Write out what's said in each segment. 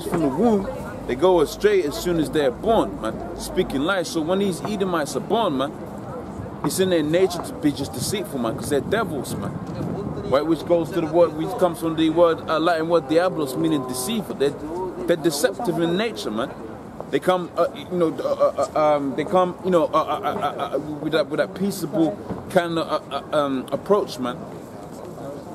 from the womb, they go astray as soon as they're born, man, speaking lies. So when these Edomites are born, man, it's in their nature to be just deceitful, man, because they're devils, man. Right, which goes to the word, which comes from the word, Latin word diablos, meaning deceiver. They're deceptive in nature, man. They come, with that peaceable kind of approach, man.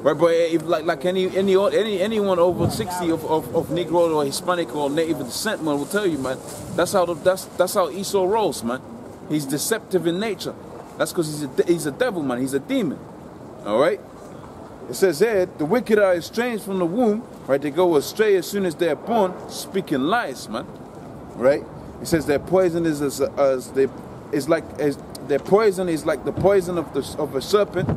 Right, but if, like anyone over 60 of Negro or Hispanic or Native descent, man, will tell you, man, that's how Esau rolls, man. He's deceptive in nature. That's because he's a devil, man. He's a demon. All right. It says here, the wicked are estranged from the womb. Right, they go astray as soon as they're born, speaking lies, man. Right. It says their poison is their poison is like the poison of a serpent.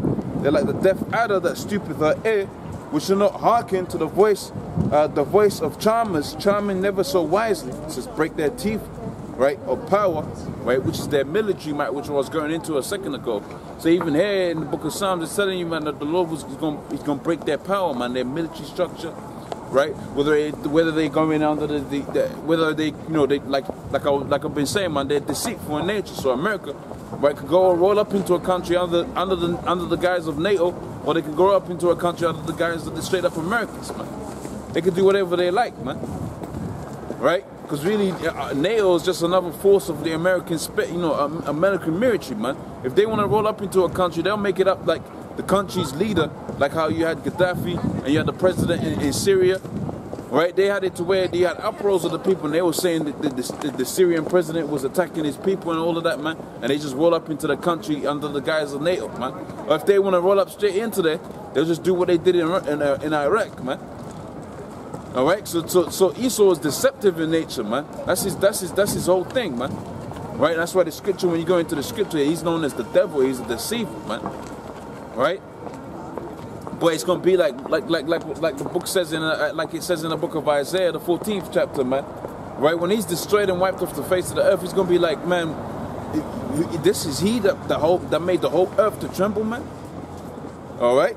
They're like the deaf adder that stoopeth her ear, which shall not hearken to the voice of charmers, charming never so wisely. It says break their teeth, right, of power, right, which is their military might, which I was going into a second ago. So even here in the book of Psalms, it's telling you, man, that the Lord is going to break their power, man, their military structure, right? Whether they go in under whether they, they like I've been saying, man, they're deceitful in nature. So America, right, could go and roll up into a country under the guise of NATO, or they could grow up into a country under the guise of the straight up Americans, man. They could do whatever they like, man. Right? Because really, NATO is just another force of the American, American military, man. If they want to roll up into a country, they'll make it up like the country's leader, like how you had Gaddafi and you had the president in Syria. Right? They had it to where they had uproars of the people, and they were saying that the Syrian president was attacking his people and all of that, man. And they just roll up into the country under the guise of NATO, man. Or if they want to roll up straight into there, they'll just do what they did in Iraq, man. All right, so Esau is deceptive in nature, man. That's his whole thing, man. Right? That's why the scripture, when you go into the scripture, he's known as the devil. He's a deceiver, man. Right? But it's gonna be like the book says like it says in the book of Isaiah, the 14th chapter, man. Right? When he's destroyed and wiped off the face of the earth, he's gonna be like, man, this is he that made the whole earth to tremble, man. All right.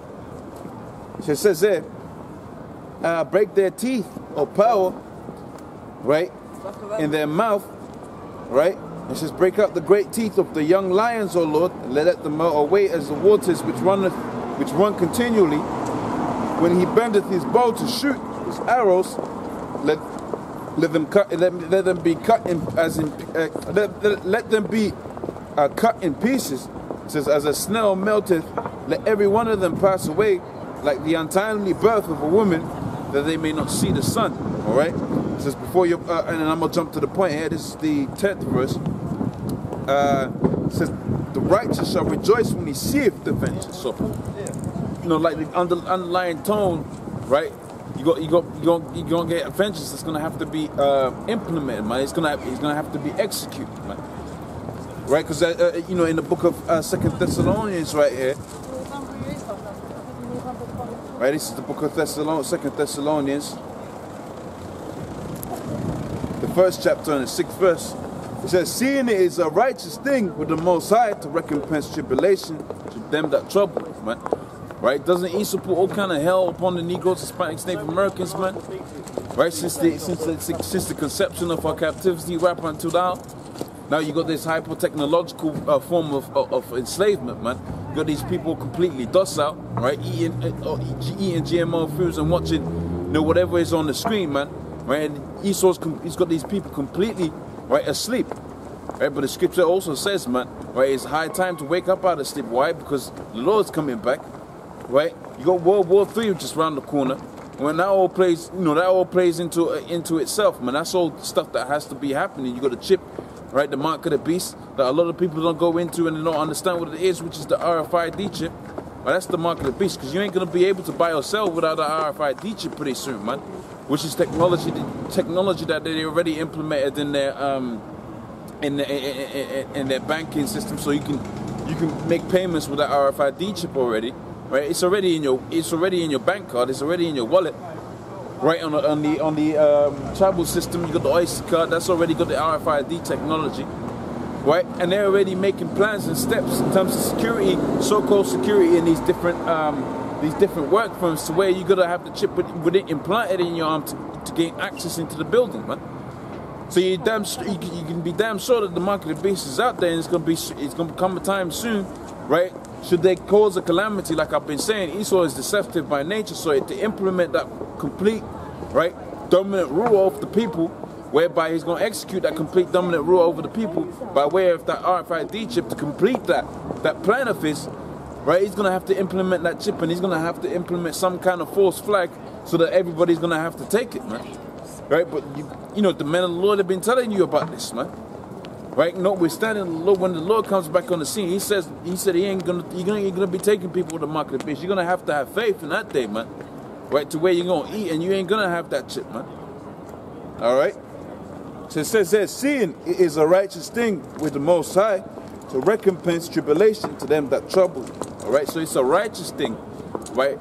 So it says there. Break their teeth or power, right, in their mouth, right? It says, break out the great teeth of the young lions, O Lord, and let them melt away as the waters which run continually. When he bendeth his bow to shoot his arrows, let them be cut in pieces. It says, as a snail melteth, let every one of them pass away, like the untimely birth of a woman, that they may not see the sun. All right. It says before you, and then I'm gonna jump to the point here. This is the 10th verse. It says the righteous shall rejoice when he seeth the vengeance. So, like the underlying tone, right? You gonna get vengeance that's gonna have to be implemented, man. It's gonna have to be executed, man. Right? Because in the book of 2 Thessalonians, right here. Right, this is the book of 2 Thessalonians, the 1st chapter and the 6th verse. It says, seeing it is a righteous thing with the Most High to recompense tribulation to them that trouble, man. Right? Doesn't Esau put all kind of hell upon the Negroes, Hispanics, Native Americans, man? Right? Since the conception of our captivity right up until now you got this hyper-technological form of enslavement, man. You got these people completely docile, right? Eating GMO foods and watching, whatever is on the screen, man. Right? And he's got these people completely, right, asleep. Right? But the scripture also says, man, right, it's high time to wake up out of sleep. Why? Because the Lord's coming back. Right? You got World War III just around the corner. When that all plays, into itself, man. That's all stuff that has to be happening. You got a chip. Right, the mark of the beast that a lot of people don't go into and they don't understand what it is, which is the RFID chip. Well, that's the mark of the beast, because you ain't gonna be able to buy or sell without the RFID chip pretty soon, man. Which is technology that they already implemented in their in their banking system, so you can make payments with that RFID chip already. Right, it's already in your bank card, it's already in your wallet. Right, on the tribal system, you got the Oyster card, that's already got the RFID technology. Right, and they're already making plans and steps in terms of security, so-called security in these different these different work firms to where you're gonna have the chip with it implanted in your arm to gain access into the building, man. So you can be damn sure that the market of beast is out there, and it's gonna come a time soon, right? Should they cause a calamity, like I've been saying, Esau is deceptive by nature, so to implement that complete, right, dominant rule over the people, whereby he's going to execute that complete dominant rule over the people by way of that RFID chip to complete that plan of his, right? He's going to have to implement that chip, and he's going to have to implement some kind of false flag so that everybody's going to have to take it, man. Right? But you know, the men of the Lord have been telling you about this, man. Right? Notwithstanding the Lord, when the Lord comes back on the scene, he said he ain't gonna be taking people to the market of beast. You're gonna have to have faith in that day, man. Right? To where you're gonna eat, and you ain't gonna have that chip, man. All right. So it says there, seeing it is a righteous thing with the Most High to recompense tribulation to them that trouble you. All right. So it's a righteous thing, right?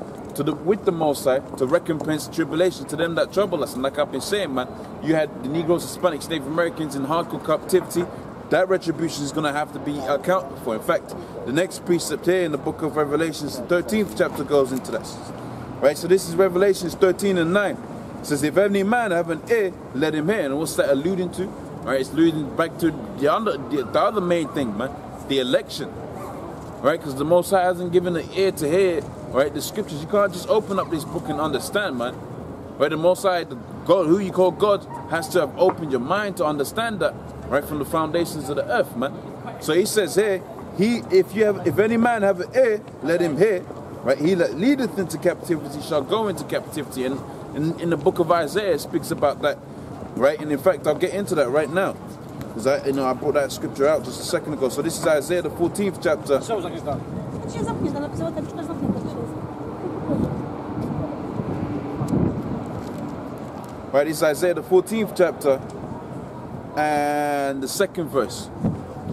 With the Most High to recompense tribulation to them that trouble us. And like I've been saying, man, you had the Negroes, Hispanics, Native Americans in hardcore captivity. That retribution is going to have to be accounted for. In fact, the next precept here in the book of Revelations, the 13th chapter, goes into this. Right, so this is Revelations 13 and 9. It says, if any man have an ear, let him hear. And what's that alluding to? Right, it's alluding back to the other main thing, man, the election. Right, because the Most High hasn't given an ear to hear, right, the scriptures. You can't just open up this book and understand, man. Right, the Most High, the God, who you call God, has to have opened your mind to understand that, right, from the foundations of the earth, man. So he says here, if any man have an ear, let him hear. Right, he that leadeth into captivity shall go into captivity. And in the book of Isaiah, it speaks about that, right? And in fact, I'll get into that right now, because I brought that scripture out just a second ago. So this is Isaiah, the 14th chapter. Right, it's Isaiah, the 14th chapter, and the 2nd verse.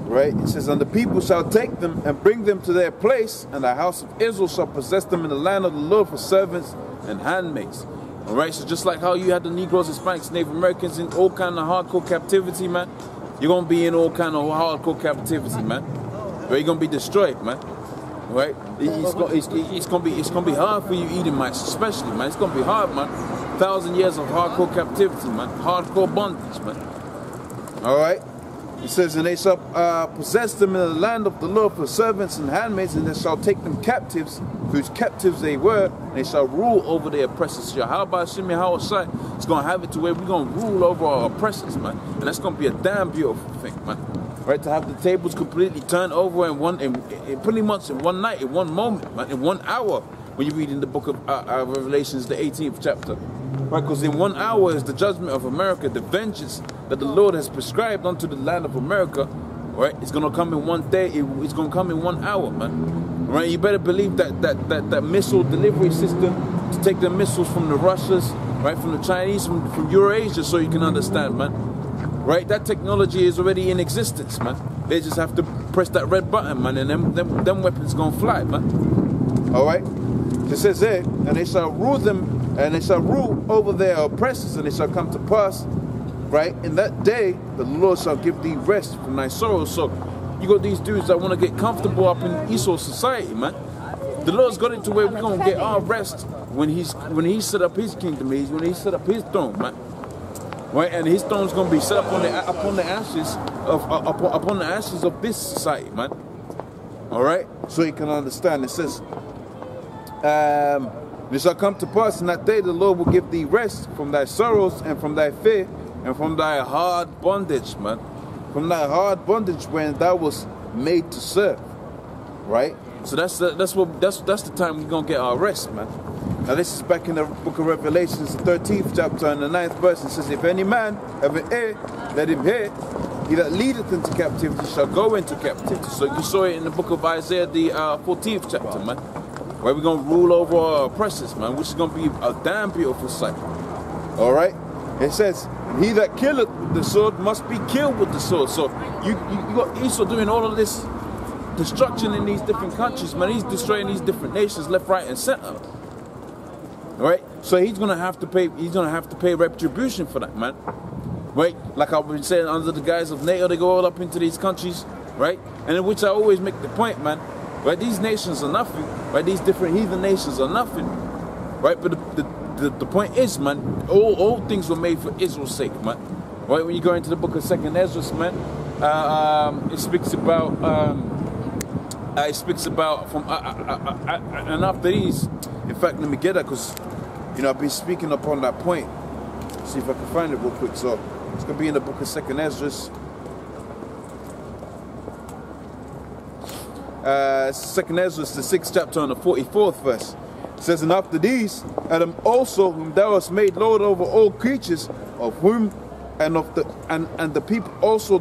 Right, it says, and the people shall take them and bring them to their place, and the house of Israel shall possess them in the land of the Lord for servants and handmaids. All right, so just like how you had the Negroes, Hispanics, Native Americans in all kind of hardcore captivity, man, you're gonna be in all kind of hardcore captivity, man. Where you're gonna be destroyed, man. Right? It's gonna be hard for you eating mice, especially, man. It's gonna be hard, man. 1,000 years of hardcore captivity, man. Hardcore bondage, man. All right. It says, and they shall possess them in the land of the Lord for servants and handmaids, and they shall take them captives, whose captives they were, and they shall rule over their oppressors. How about Shimmy Hawashai? It's going to have it to where we're going to rule over our oppressors, man. And that's going to be a damn beautiful thing, man. Right, to have the tables completely turned over in pretty much in one night, in one moment, man, in 1 hour, when you read in the book of Revelations, the 18th chapter. Right, because in 1 hour is the judgment of America, the vengeance that the Lord has prescribed unto the land of America. Right, it's gonna come in one day. It's gonna come in 1 hour, man. Right, you better believe that missile delivery system to take the missiles from the Russians, right, from the Chinese, from Eurasia, so you can understand, man. Right, that technology is already in existence, man. They just have to press that red button, man, and them weapons gonna fly, man. All right. It says there, and they shall rule them. And they shall rule over their oppressors, and it shall come to pass, right, in that day, the Lord shall give thee rest from thy sorrows. So, you got these dudes that want to get comfortable up in Esau society, man. The Lord's got it to where we're going to get our rest when he set up his kingdom, when he set up his throne, man. Right, and his throne's going to be set up upon the ashes of this society, man. All right, so you can understand. It says, it shall come to pass in that day the Lord will give thee rest from thy sorrows and from thy fear and from thy hard bondage, man. From thy hard bondage when thou was made to serve. Right? So that's the time we're gonna get our rest, man. Now this is back in the book of Revelations, the 13th chapter and the 9th verse. It says, if any man have an ear, let him hear. He that leadeth into captivity shall go into captivity. So you saw it in the book of Isaiah, the 14th chapter, man. Where we're going to rule over our oppressors, man, which is going to be a damn beautiful sight. All right? It says, he that killeth with the sword must be killed with the sword. So you got Esau doing all of this destruction in these different countries, man. He's destroying these different nations left, right, and center. All right? So he's going to have to pay retribution for that, man. Right? Like I've been saying, under the guise of NATO, they go all up into these countries, right? And in which I always make the point, man. right? These nations are nothing, right? These different heathen nations are nothing, right? But the point is, man, all things were made for Israel's sake, man. Right? When you go into the book of 2nd Ezra, man, it speaks about from and after these. In fact, let me get that, because you know I've been speaking upon that point. See if I can find it real quick. So it's gonna be in the book of 2nd Ezra. 2nd Ezra, the 6th chapter, and the 44th verse. It says, and after these, Adam also, whom thou hast made Lord over all creatures, of whom and the people also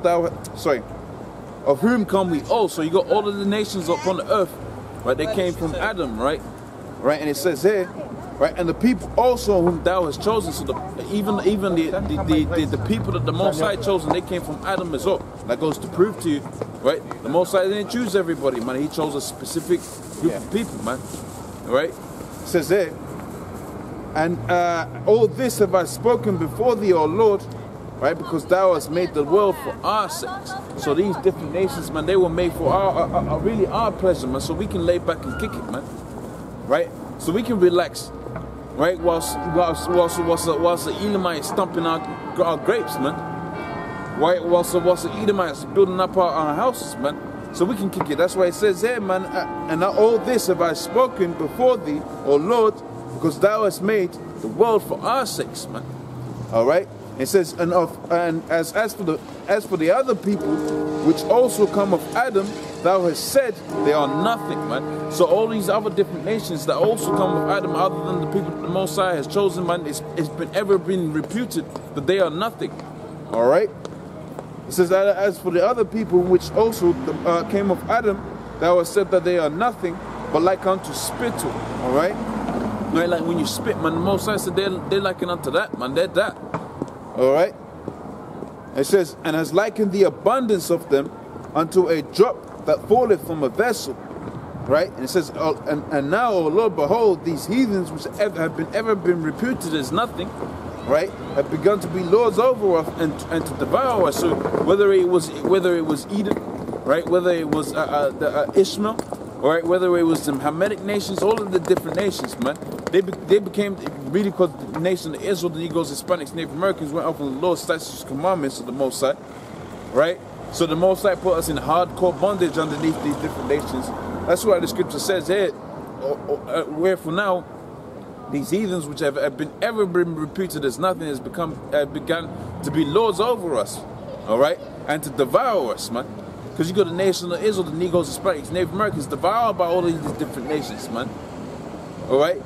of whom come we all. So you got all of the nations upon the earth, right? They came from Adam, right? Right, and it says here, right, and the people also whom thou hast chosen. So even the people that the Most High chosen, they came from Adam as well. That goes to prove to you, right? The Most High didn't choose everybody, man. He chose a specific group of people, man. Right? It says here, and all this have I spoken before thee, O Lord, right? Because thou hast made the world for our sakes. So these different nations, man, they were made for really our pleasure, man. So we can lay back and kick it, man. Right? So we can relax, right? Whilst the Edomites stomping our grapes, man. Right? Whilst the Edomites building up our houses, man. So we can kick it. That's why it says here, man, and all this have I spoken before thee, O Lord, because thou hast made the world for our sakes, man. All right? It says, and as for the other people, which also come of Adam, thou hast said they are nothing, man. So all these other different nations that also come of Adam, other than the people that the Most High has chosen, man, it's been reputed that they are nothing. All right. It says that as for the other people which also came of Adam, thou hast said that they are nothing, but like unto spittle. All right. Right, like when you spit, man, the Most High said they're likened unto that, man. They're that. All right. It says, and has likened the abundance of them unto a drop that falleth from a vessel. Right. And it says, and now, O Lord, behold, these heathens which have ever been reputed as nothing, right, have begun to be lords over us and to devour us. So whether it was Edom, right, whether it was Ishmael, right, whether it was the Hamitic nations, all of the different nations, man, they became really, because the nation of Israel, the Negroes, Hispanics, Native Americans went off on the Lord's statutes, commandments of the Most High, right? So the Most High put us in hardcore bondage underneath these different nations. That's why the scripture says here, wherefore now these heathens which have ever been reputed as nothing has begun to be lords over us, all right, and to devour us, man. Because you got the nation of Israel, the Negroes, Hispanics, Native Americans, devoured by all of these different nations, man. All right.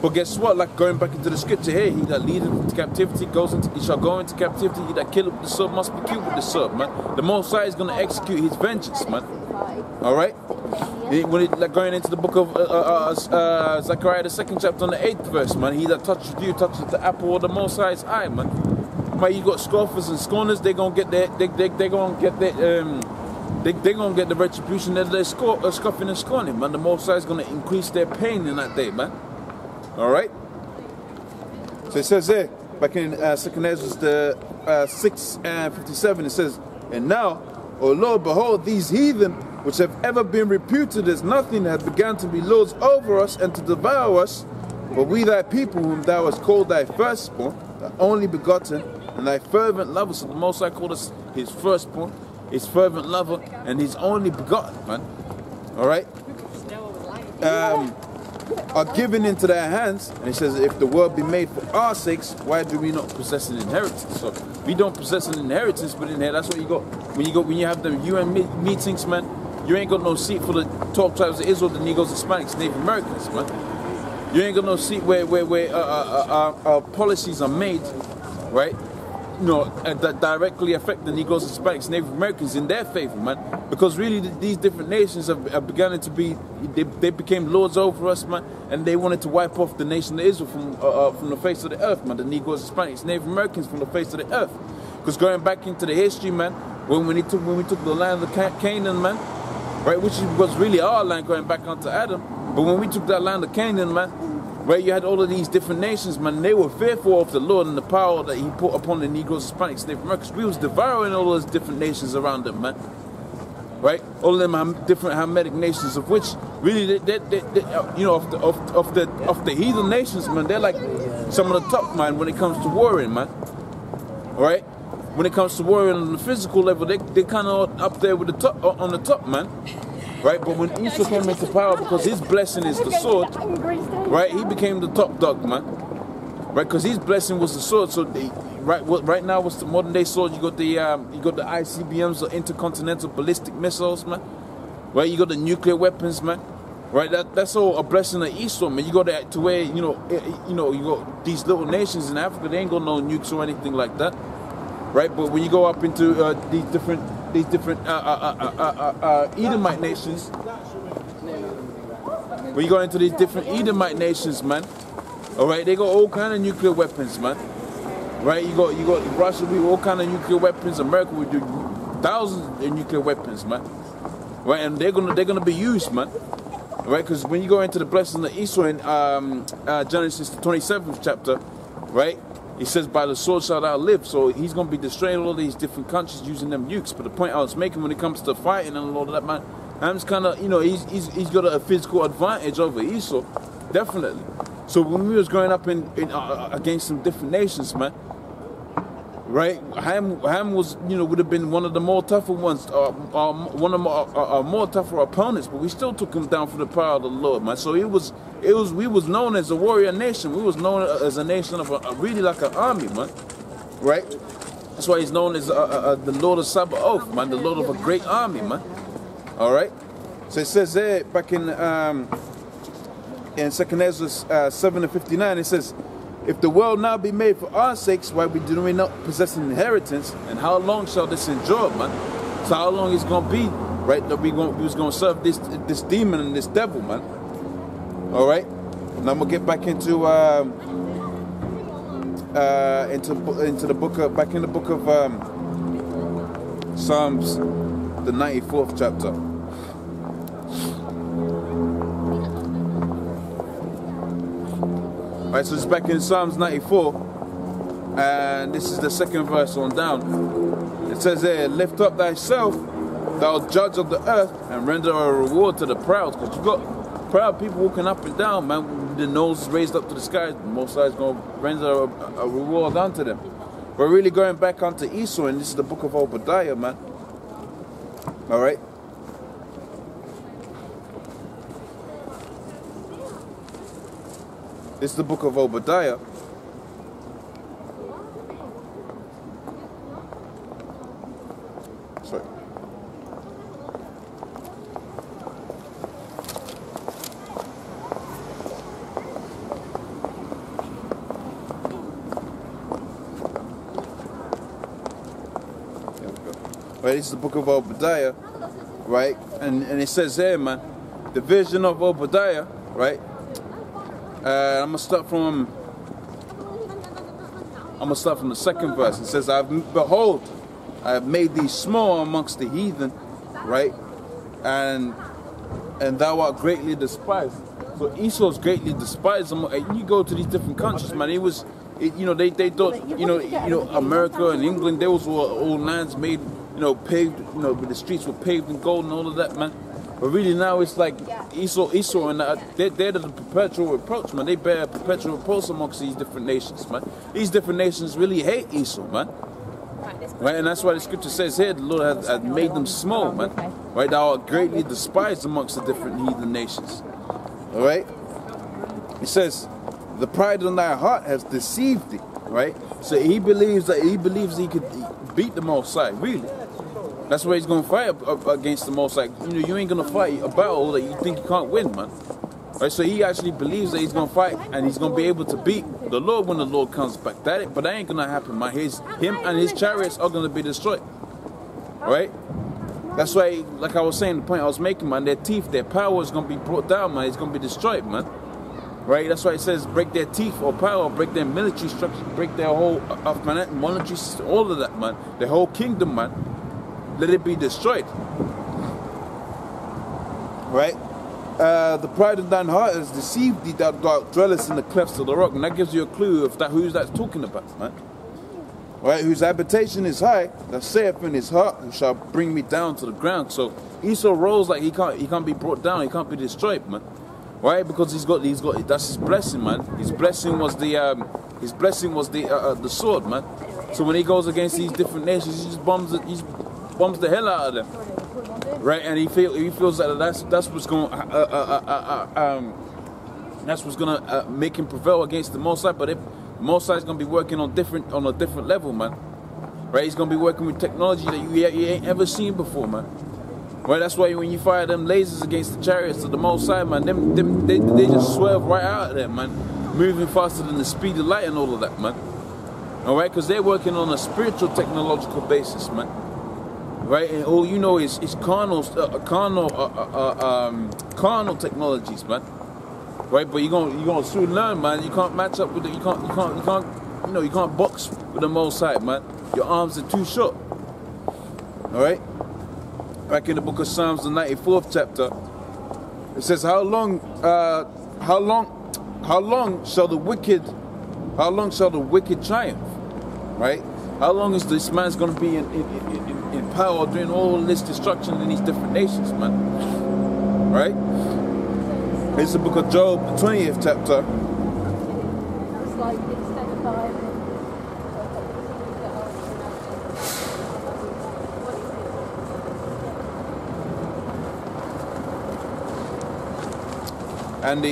But guess what? Like going back into the scripture here, he that leadeth into captivity he shall go into captivity. He that killeth with the sword must be killed with the sword, man. The Most High is going to execute his vengeance, man. All right. Like going into the book of Zechariah, the 2nd chapter, on the 8th verse, man. He that touches you touches the apple of the Most High's eye, man. Man, you got scoffers and scorners. They're gonna get their they're gonna get the retribution that they're scoffing and scorning, man. The Most High is gonna increase their pain in that day, man. All right. So it says there, back in 2nd Ezra, the 6:57, it says, and now, O Lord, behold, these heathen which have ever been reputed as nothing have begun to be lords over us and to devour us. But we thy people, whom thou hast called thy firstborn, thy only begotten, and thy fervent lover. So the Most High called us his firstborn, his fervent lover, and his only begotten, man. All right. Are given into their hands, and he says, if the world be made for our sakes, why do we not possess an inheritance? So we don't possess an inheritance, but in here, that's what you got when you have the UN meetings, man. You ain't got no seat for the 12 tribes of Israel, the Negroes, Hispanics, Native Americans, man. You ain't got no seat where policies are made, right? You know, that directly affect the Negroes, Hispanics, Native Americans in their favor, man. Because really, these different nations have begun to be, they became lords over us, man, and they wanted to wipe off the nation of Israel from the face of the earth, man. The Negroes, Hispanics, Native Americans from the face of the earth. Because going back into the history, man, when we took the land of Canaan, man, right, which was really our land going back onto Adam, but when we took that land of Canaan, man, right, you had all of these different nations, man. They were fearful of the Lord and the power that he put upon the Negroes, Hispanics, Native Americans. We was devouring all those different nations around them, man. right? All of them are different Hamitic nations, of which really, you know, of the heathen nations, man, they're like some of the top, man, when it comes to warring, man. All right? When it comes to warring on the physical level, they kind of up there with the top, on the top, man. Right? But when Esau came into power, because his blessing is the sword, right? He became the top dog, man. Right? Because his blessing was the sword. So right now, what's the modern day sword? You got the ICBMs, the intercontinental ballistic missiles, man. Right? You got the nuclear weapons, man. Right? That's all a blessing of Esau, man. You got that to where you got these little nations in Africa. They ain't got no nukes or anything like that. Right, but when you go up into these different Edomite nations, when you go into these different Edomite nations, man, all right, they got all kind of nuclear weapons, man. Right, you got Russia with all kind of nuclear weapons. America will do thousands of nuclear weapons, man. Right, and they're gonna be used, man. Right, because when you go into the blessing of Esau in Genesis the 27th chapter, right. He says, by the sword shalt thou live. So he's going to be destroying all these different countries using them nukes. But the point I was making when it comes to fighting and all of that, man, Ham's kind of, you know, he's got a physical advantage over Esau. Definitely. So when we was growing up against some different nations, man, right, Ham was, you know, would have been one of the more tougher ones, one of our more tougher opponents. But we still took him down for the power of the Lord, man. So we was known as a warrior nation. We was known as a nation of really like an army, man. Right? That's why he's known as the Lord of Sabaoth, man, the Lord of a great army, man. All right. So it says there back in 2nd Ezra 7:59, it says, if the world now be made for our sakes, why do we not possess an inheritance? And how long shall this endure, man? So how long is going to be, right, that we was going to serve this demon and this devil, man? All right. Now I'm gonna get back into the book of Psalms, the 94th chapter. Right, so it's back in Psalms 94, and this is the 2nd verse on down. It says there, lift up thyself, thou judge of the earth, and render a reward to the proud. Because you got proud people walking up and down, man, with the nose raised up to the sky. Most High is going to render a reward unto them. But really going back onto Esau, and this is the book of Obadiah, man. All right. This is the book of Obadiah. Sorry. There we go. Right, this is the book of Obadiah, right? And it says here, man, the vision of Obadiah, right? I'm gonna start from the 2nd verse. It says, behold, I have made thee small amongst the heathen, right? And thou art greatly despised. So Esau's greatly despised. You go to these different countries, man. They thought, you know, America and England, they was all lands made, you know, paved, you know, but the streets were paved in gold and all of that, man. But really now it's like Esau and they're the perpetual reproach, man. They bear a perpetual reproach amongst these different nations, man. These different nations really hate Esau, man. Right, and that's why the scripture says here, the Lord has made them small, man. Right, thou art greatly despised amongst the different heathen nations. All right. It says, the pride in thy heart has deceived thee. Right. So he believes he could beat the Most High, really. That's why he's going to fight against the Most High. You know, you ain't going to fight a battle that you think you can't win, man. Right, so he actually believes that he's going to fight and he's going to be able to beat the Lord when the Lord comes back. But that ain't going to happen, man. Him and his chariots are going to be destroyed. Right? That's why, like I was saying, the point I was making, man, their teeth, their power is going to be brought down, man. It's going to be destroyed, man. Right? That's why it says break their teeth or power, break their military structure, break their whole monetary system, all of that, man. Their whole kingdom, man. Let it be destroyed. Right? The pride of thine heart has deceived thee, that thou dwellest in the clefts of the rock. And that gives you a clue of who's that's talking about, man. right? Whose habitation is high, that saith in his heart, who shall bring me down to the ground. So Esau rose like he can't be brought down, he can't be destroyed, man. Right? Because he's got that's his blessing, man. His blessing was the sword, man. So when he goes against these different nations, he just bombs the hell out of them. Right? And he feels that that's what's gonna make him prevail against the Most High. But the Most High is gonna be working on a different level, man. Right? He's gonna be working with technology that you ain't ever seen before, man. Right? That's why when you fire them lasers against the chariots of the Most High, man, they just swerve right out of there, man, moving faster than the speed of light and all of that, man. All right? Because they're working on a spiritual technological basis, man. Right? And all you know is carnal technologies, man. Right? But you're gonna soon learn, man. You can't match up with it. You can't box with the Most High, man. Your arms are too short. All right? Back in the book of Psalms, the 94th chapter, it says, how long shall the wicked triumph? Right? How long is this man's going to be in power doing all this destruction in these different nations, man? Right? It's the book of Job, the 20th chapter. And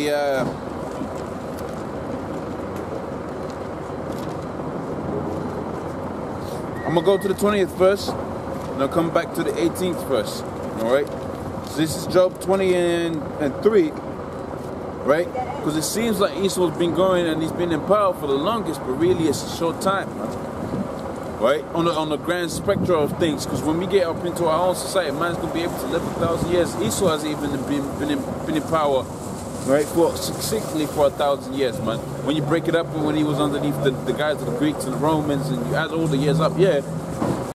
I'm going to go to the 20th verse, and I'll come back to the 18th verse, all right? So this is Job 20 and 3, right? Because it seems like Esau's been going and he's been in power for the longest, but really it's a short time, right? On the grand spectrum of things, because when we get up into our own society, man's going to be able to live 1,000 years. Esau has even been in power, right, for succinctly for 1,000 years, man. When you break it up, when he was underneath the guys of the Greeks and the Romans, and you add all the years up, yeah,